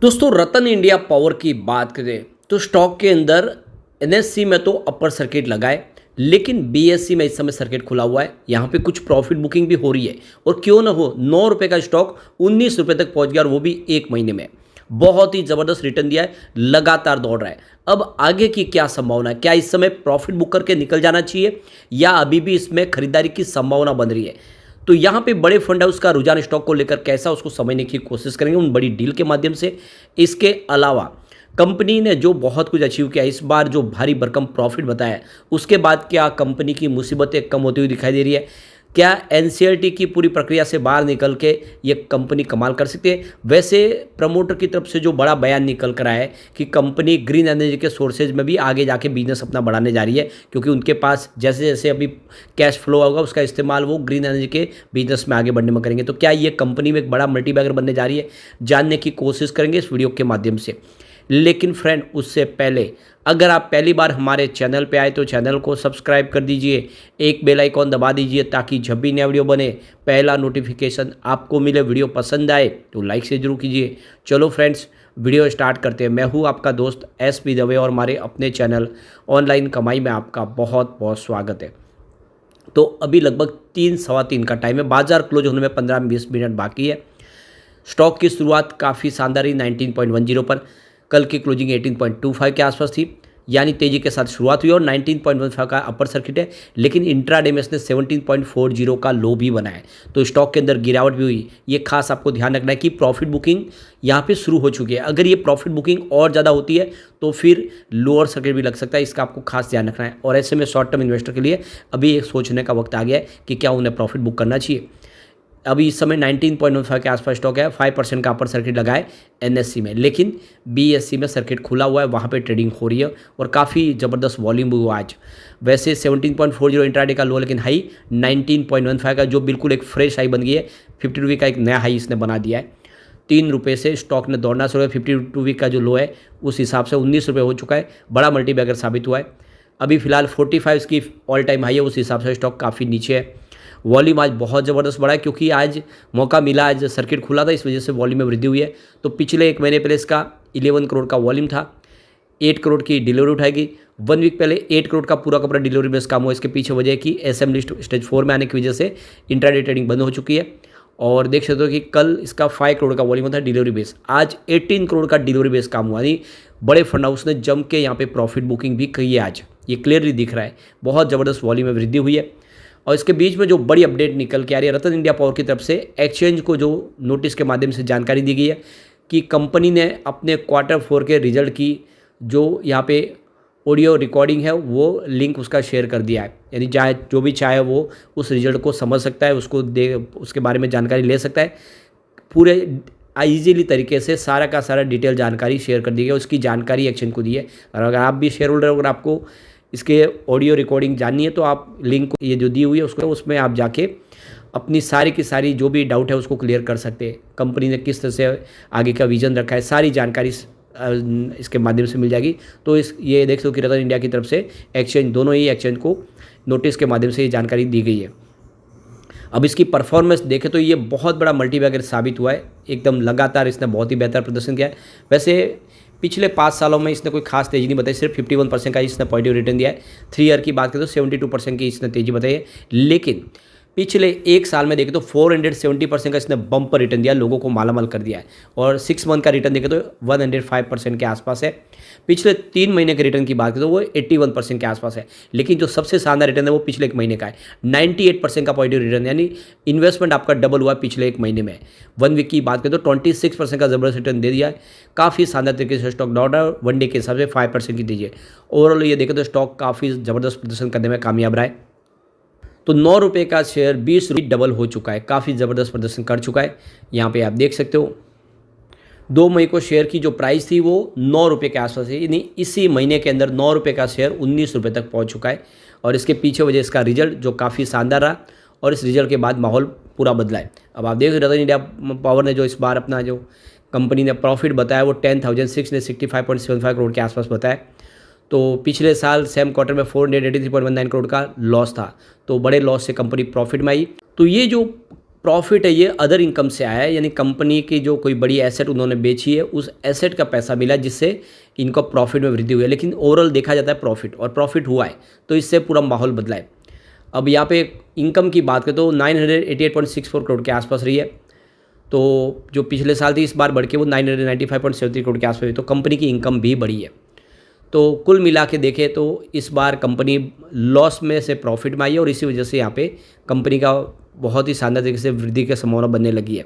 दोस्तों रतन India power की बात करें तो स्टॉक के अंदर एनएससी में तो अपर सर्किट लगा है, लेकिन बीएससी में इस समय सर्किट खुला हुआ है। यहाँ पे कुछ प्रॉफिट बुकिंग भी हो रही है और क्यों ना हो, 9 रुपये का स्टॉक 19 रुपये तक पहुँच गया और वो भी एक महीने में। बहुत ही ज़बरदस्त रिटर्न दिया है, लगातार दौड़ रहा है। अब आगे की क्या संभावना है? क्या इस समय प्रॉफिट बुक करके निकल जाना चाहिए या अभी भी इसमें खरीदारी की संभावना बन रही है? तो यहाँ पे बड़े फंड हाउस का रुझान स्टॉक को लेकर कैसा, उसको समझने की कोशिश करेंगे उन बड़ी डील के माध्यम से। इसके अलावा कंपनी ने जो बहुत कुछ अचीव किया, इस बार जो भारी भरकम प्रॉफिट बताया, उसके बाद क्या कंपनी की मुसीबतें कम होती हुई दिखाई दे रही है? क्या एनसीएलटी की पूरी प्रक्रिया से बाहर निकल के ये कंपनी कमाल कर सकती है? वैसे प्रमोटर की तरफ से जो बड़ा बयान निकल कर आया है कि कंपनी ग्रीन एनर्जी के सोर्सेज में भी आगे जाके बिजनेस अपना बढ़ाने जा रही है, क्योंकि उनके पास जैसे जैसे अभी कैश फ्लो होगा उसका इस्तेमाल वो ग्रीन एनर्जी के बिजनेस में आगे बढ़ने में करेंगे। तो क्या ये कंपनी में एक बड़ा मल्टीबैगर बनने जा रही है? जानने की कोशिश करेंगे इस वीडियो के माध्यम से। लेकिन फ्रेंड, उससे पहले अगर आप पहली बार हमारे चैनल पे आए तो चैनल को सब्सक्राइब कर दीजिए, एक बेल आइकॉन दबा दीजिए ताकि जब भी नया वीडियो बने पहला नोटिफिकेशन आपको मिले। वीडियो पसंद आए तो लाइक से जरूर कीजिए। चलो फ्रेंड्स, वीडियो स्टार्ट करते हैं। मैं हूँ आपका दोस्त SP दवे और हमारे अपने चैनल ऑनलाइन कमाई में आपका बहुत बहुत स्वागत है। तो अभी लगभग 3 सवा 3 का टाइम है, बाजार क्लोज होने में 15-20 मिनट बाकी है। स्टॉक की शुरुआत काफ़ी शानदार रही 19.10 पर। कल की क्लोजिंग 18.25 के आसपास थी, यानी तेजी के साथ शुरुआत हुई और 19.15 का अपर सर्किट है। लेकिन इंट्राडे में इसने 17.40 का लो भी बनाया, तो स्टॉक के अंदर गिरावट भी हुई। ये खास आपको ध्यान रखना है कि प्रॉफिट बुकिंग यहाँ पे शुरू हो चुकी है। अगर ये प्रॉफिट बुकिंग और ज़्यादा होती है तो फिर लोअर सर्किट भी लग सकता है, इसका आपको खास ध्यान रखना है। और ऐसे में शॉर्ट टर्म इन्वेस्टर के लिए अभी एक सोचने का वक्त आ गया है कि क्या उन्हें प्रॉफिट बुक करना चाहिए। अभी इस समय 19.15 के आसपास स्टॉक है, 5% का अपर सर्किट लगा है एनएससी में, लेकिन बीएससी में सर्किट खुला हुआ है, वहाँ पे ट्रेडिंग हो रही है और काफ़ी ज़बरदस्त वॉल्यूम हुआ आज। वैसे 17.40 इंट्राडे का लो, लेकिन हाई 19.15 का, जो बिल्कुल एक फ्रेश हाई बन गई है। 52 वीक का एक नया हाई इसने बना दिया है। 3 रुपये से स्टॉक ने दौड़ना शुरू किया। 52 वीक का जो लो है उस हिसाब से 19 रुपये हो चुका है, बड़ा मल्टीबैगर साबित हुआ है। अभी फिलहाल 45 की ऑल टाइम हाई है, उस हिसाब से स्टॉक काफ़ी नीचे है। वॉल्यूम आज बहुत ज़बरदस्त बढ़ा है, क्योंकि आज मौका मिला, आज सर्किट खुला था, इस वजह से वॉल्यूम में वृद्धि हुई है। तो पिछले एक महीने पहले इसका 11 करोड़ का वॉल्यूम था, 8 करोड़ की डिलीवरी उठाएगी। 1 वीक पहले 8 करोड़ का पूरा पूरा डिलीवरी बेस काम हुआ। इसके पीछे वजह है कि SM लिस्ट स्टेज 4 में आने की वजह से इंट्राडे ट्रेडिंग बंद हो चुकी है। और देख सकते हो कि कल इसका 5 करोड़ का वॉल्यूम था डिलीवरी बेस, आज 18 करोड़ का डिलीवरी बेस काम हुआ। यानी बड़े फंड हाउस ने जम के यहाँ पे प्रॉफिट बुकिंग भी की है आज, ये क्लियरली दिख रहा है। बहुत ज़बरदस्त वॉल्यूम में वृद्धि हुई है। और इसके बीच में जो बड़ी अपडेट निकल के आ रही है, रतन इंडिया पावर की तरफ से एक्सचेंज को जो नोटिस के माध्यम से जानकारी दी गई है कि कंपनी ने अपने Q4 के रिजल्ट की जो यहाँ पे ऑडियो रिकॉर्डिंग है वो लिंक उसका शेयर कर दिया है। यानी चाहे जो भी चाहे वो उस रिजल्ट को समझ सकता है, उसके बारे में जानकारी ले सकता है। पूरे ईजीली तरीके से सारा का सारा डिटेल जानकारी शेयर कर दी गई, उसकी जानकारी एक्सचेंज को दी है। और अगर आप भी शेयर होल्डर, अगर आपको इसके ऑडियो रिकॉर्डिंग जाननी है तो आप लिंक ये जो दी हुई है उसको, उसमें आप जाके अपनी सारी की सारी जो भी डाउट है उसको क्लियर कर सकते हैं। कंपनी ने किस तरह से आगे का विजन रखा है, सारी जानकारी इसके माध्यम से मिल जाएगी। तो ये देख सकते हो कि रतन इंडिया की तरफ से एक्सचेंज, दोनों ही एक्सचेंज को नोटिस के माध्यम से ये जानकारी दी गई है। अब इसकी परफॉर्मेंस देखें तो ये बहुत बड़ा मल्टीबैगर साबित हुआ है, एकदम लगातार इसने बहुत ही बेहतर प्रदर्शन किया है। वैसे पिछले 5 सालों में इसने कोई खास तेज़ी नहीं बताई, सिर्फ 51% का इसने पॉजिटिव रिटर्न दिया है। 3 ईयर की बात करें तो 72% की इसने तेज़ी बताई है। लेकिन पिछले 1 साल में देखें तो 470% का इसने बम पर रिटर्न दिया, लोगों को मालामाल कर दिया है। और 6 मंथ का रिटर्न देखें तो 105% के आसपास है। पिछले 3 महीने के रिटर्न की बात करें तो वो 81% के आसपास है। लेकिन जो सबसे शानदार रिटर्न है वो पिछले 1 महीने का है, 98% का पॉजिटिव रिटर्न, यानी इन्वेस्टमेंट आपका डबल हुआ पिछले 1 महीने में। 1 वीक की बात करें तो 26% का ज़बरदस्त रिटर्न दे दिया है। काफ़ी शानदार तरीके से स्टॉक डाउन है, 1 डे के हिसाब से 5% की दीजिए। ओवरऑल ये देखें तो स्टॉक काफ़ी ज़बरदस्त प्रदर्शन करने में कामयाब रहा है। तो 9 रुपये का शेयर 20 रुपये डबल हो चुका है, काफ़ी ज़बरदस्त प्रदर्शन कर चुका है। यहाँ पे आप देख सकते हो 2 मई को शेयर की जो प्राइस थी वो 9 रुपये के आसपास है, यानी इसी महीने के अंदर 9 रुपये का शेयर 19 रुपये तक पहुँच चुका है। और इसके पीछे वजह इसका रिजल्ट जो काफ़ी शानदार रहा, और इस रिजल्ट के बाद माहौल पूरा बदला है। अब आप देख रतन इंडिया पावर ने जो इस बार अपना जो कंपनी ने प्रॉफिट बताया वो 10,665.75 करोड़ के आसपास बताया। तो पिछले साल सेम क्वार्टर में 483.19 करोड़ का लॉस था, तो बड़े लॉस से कंपनी प्रॉफिट में आई। तो ये जो प्रॉफिट है ये अदर इनकम से आया है, यानी कंपनी की जो कोई बड़ी एसेट उन्होंने बेची है उस एसेट का पैसा मिला जिससे इनका प्रॉफिट में वृद्धि हुई है। लेकिन ओवरऑल देखा जाता है प्रॉफिट, और प्रॉफिट हुआ है तो इससे पूरा माहौल बदला है। अब यहाँ पे इनकम की बात करें तो 988.64 करोड़ के आसपास रही है, तो जो पिछले साल थी इस बार बढ़ के वो 995.73 करोड़ के आसपास हुई, तो कंपनी की इनकम भी बढ़ी है। तो कुल मिला के देखें तो इस बार कंपनी लॉस में से प्रॉफिट में आई है, और इसी वजह से यहाँ पे कंपनी का बहुत ही शानदार तरीके से वृद्धि की संभावना बनने लगी है।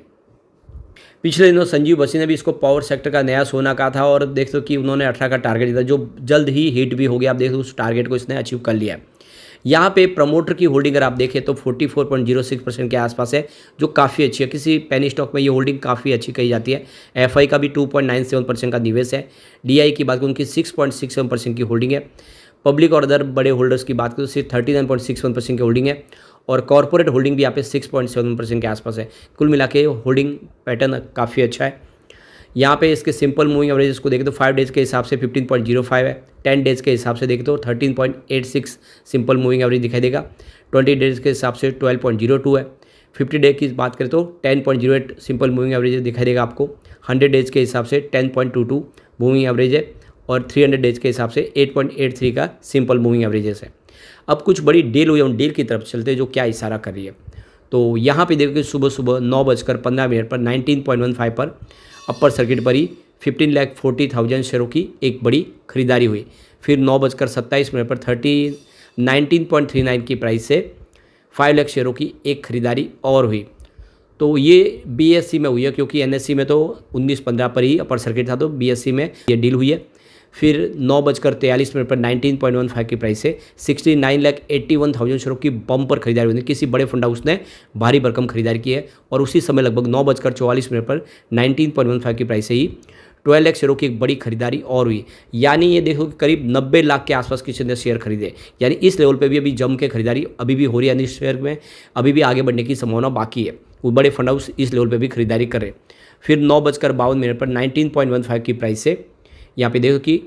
पिछले दिनों संजीव बसी ने भी इसको पावर सेक्टर का नया सोना कहा था, और देख दो कि उन्होंने 18 का टारगेट दिया जो जल्द ही हिट भी हो गया। आप देख दो उस टारगेट को इसने अचीव कर लिया है। यहाँ पे प्रमोटर की होल्डिंग अगर आप देखें तो 44.06% के आसपास है, जो काफ़ी अच्छी है। किसी पेनी स्टॉक में ये होल्डिंग काफ़ी अच्छी कही जाती है। एफआई का भी 2.97% का निवेश है। डीआई की बात करें उनकी 6.67% की होल्डिंग है। पब्लिक और अदर बड़े होल्डर्स की बात करें तो सिर्फ 39.61% की होल्डिंग है, और कॉर्पोरेट होल्डिंग भी यहाँ पे 6.7% के आसपास है। कुल मिला के होल्डिंग पैटर्न काफ़ी अच्छा है। यहाँ पे इसके सिंपल मूविंग एवरेज को देखें तो 5 डेज के हिसाब से 15.05 है, 10 डेज के हिसाब से देखें तो 13.86 सिंपल मूविंग एवरेज दिखाई देगा, 20 डेज के हिसाब से 12.02 है, 50 डे की बात करें तो 10.08 सिंपल मूविंग एवरेज दिखाई देगा आपको, 100 डेज के हिसाब से 10.22 मूविंग एवरेज है, और 300 डेज के हिसाब से 8.83 का सिंपल मूविंग एवरेजेस है। अब कुछ बड़ी डील हुई है, उन डील की तरफ चलते हैं जो क्या इशारा कर रही है। तो यहाँ पे देखो कि सुबह सुबह 9:15 पर 19.15 पर अपर सर्किट पर ही 15,40,000 शेयरों की एक बड़ी खरीदारी हुई। फिर 9:27 पर 19.39 की प्राइस से 5 लाख शेयरों की एक खरीदारी और हुई। तो ये बीएससी में हुई है, क्योंकि एनएससी में तो 19.15 पर ही अपर सर्किट था, तो बीएससी में ये डील हुई है। फिर 9:43 पर 19.15 की प्राइस से 69,81,000 शेयरों की बम्पर खरीदारी हुई। किसी बड़े फंड हाउस ने भारी भरकम खरीदारी की है, और उसी समय लगभग 9:44 पर 19.15 की प्राइस से ही 12 लाख शेयरों की एक बड़ी खरीदारी और हुई। यानी ये देखो कि करीब 90 लाख के आसपास किसी ने शेयर खरीदे, यानी इस लेवल पे भी अभी जम के खरीदारी अभी भी हो रही है। यानी शेयर में अभी भी आगे बढ़ने की संभावना बाकी है, वो बड़े फंड हाउस इस लेवल पे भी खरीदारी कर रहे हैं। फिर 9:52 पर 19.15 की प्राइस से यहाँ पे देखो कि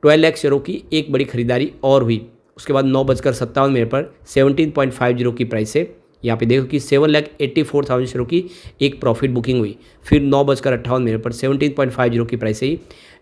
12 लाख शेयरों की एक बड़ी खरीदारी और हुई। उसके बाद 9:57 पर 17.50 की प्राइस से यहाँ पे देखो कि 7,84,000 शेयरों की एक प्रॉफिट बुकिंग हुई। फिर 9:58 पर 17.50 की प्राइस से ही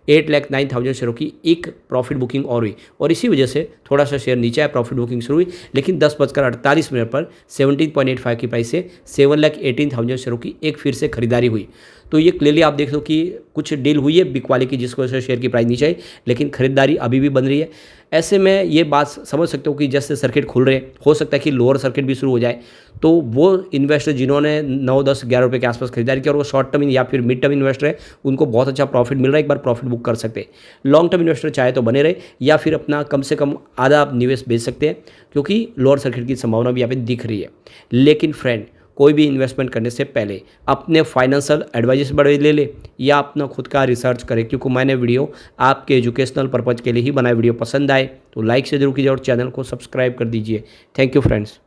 8,09,000 शेयरों की एक प्रॉफिट बुकिंग और हुई, और इसी वजह से थोड़ा सा शेयर नीचे आया, प्रॉफिट बुकिंग शुरू हुई। लेकिन 10:48 पर 17.85 की प्राइस से 7,18,000 शेयरों की एक फिर से खरीदारी हुई। तो ये क्लियरली आप देख लो कि कुछ डील हुई है बिकवाली की, जिसकी वजह से शेयर की प्राइस नीचे आई, लेकिन खरीदारी अभी भी बन रही है। ऐसे में ये बात समझ सकते हो कि जैसे सर्किट खुल रहे हो सकता है कि लोअर सर्किट भी शुरू हो जाए, तो वो इन्वेस्टर जिन्होंने 9, 10, 11 रुपये के आसपास खरीदारी किया और वो शॉर्ट टर्म या फिर मिड टर्म इन्वेस्टर है, उनको बहुत अच्छा प्रॉफिट मिल रहा है, एक बार प्रॉफिट बुक कर सकते हैं। लॉन्ग टर्म इन्वेस्टर चाहे तो बने रहे, या फिर अपना कम से कम आधा निवेश बेच सकते हैं, क्योंकि लोअर सर्किट की संभावना भी यहाँ पे दिख रही है। लेकिन फ्रेंड, कोई भी इन्वेस्टमेंट करने से पहले अपने फाइनेंशियल एडवाइजर से बड़े ले ले, या अपना खुद का रिसर्च करें, क्योंकि मैंने वीडियो आपके एजुकेशनल पर्पज़ के लिए ही बनाया। वीडियो पसंद आए तो लाइक से जरूर कीजिए और चैनल को सब्सक्राइब कर दीजिए। Thank you friends.